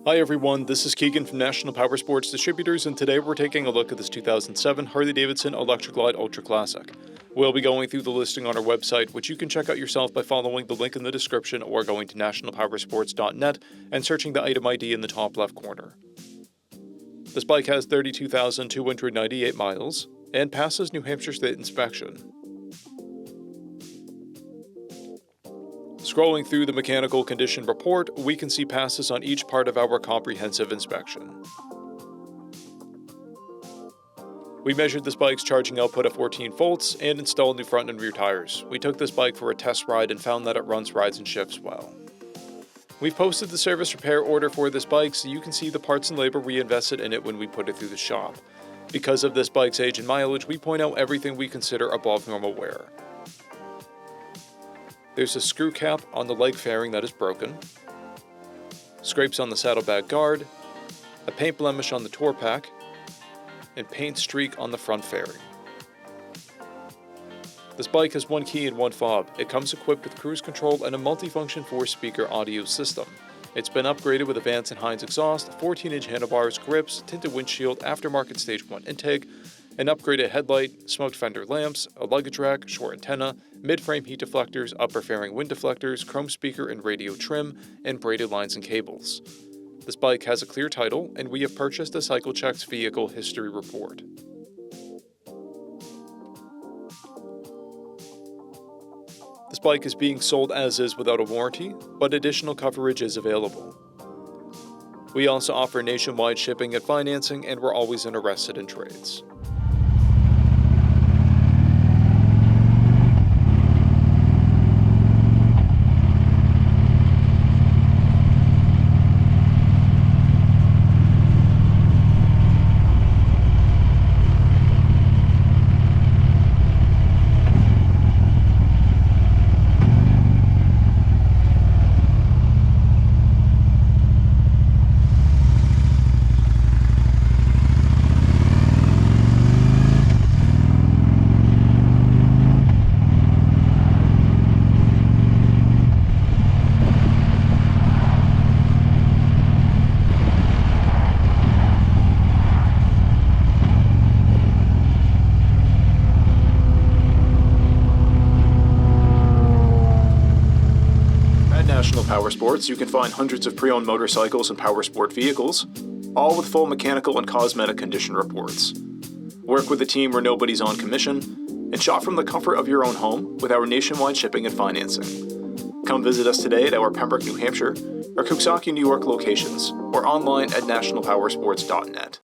Hi everyone, this is Keegan from National Powersports Distributors, and today we're taking a look at this 2007 Harley-Davidson Electra Glide Ultra Classic. We'll be going through the listing on our website, which you can check out yourself by following the link in the description or going to nationalpowersports.net and searching the item ID in the top left corner. This bike has 32,298 miles and passes New Hampshire State inspection. Scrolling through the mechanical condition report, we can see passes on each part of our comprehensive inspection. We measured this bike's charging output at 14 volts and installed new front and rear tires. We took this bike for a test ride and found that it runs, rides, and shifts well. We've posted the service repair order for this bike so you can see the parts and labor we invested in it when we put it through the shop. Because of this bike's age and mileage, we point out everything we consider above normal wear. There's a screw cap on the leg fairing that is broken, scrapes on the saddlebag guard, a paint blemish on the tour pack, and paint streak on the front fairing. This bike has one key and one fob. It comes equipped with cruise control and a multifunction 4-speaker audio system. It's been upgraded with a Vance & Hines exhaust, 14-inch handlebars, grips, tinted windshield, aftermarket Stage 1 intake, an upgraded headlight, smoked fender lamps, a luggage rack, short antenna, mid-frame heat deflectors, upper fairing wind deflectors, chrome speaker and radio trim, and braided lines and cables. This bike has a clear title, and we have purchased a CycleCheck's vehicle history report. This bike is being sold as is without a warranty, but additional coverage is available. We also offer nationwide shipping and financing, and we're always interested in trades. National Powersports, you can find hundreds of pre-owned motorcycles and powersport vehicles, all with full mechanical and cosmetic condition reports. Work with a team where nobody's on commission, and shop from the comfort of your own home with our nationwide shipping and financing. Come visit us today at our Pembroke, New Hampshire, or Coxsackie, New York locations, or online at nationalpowersports.net.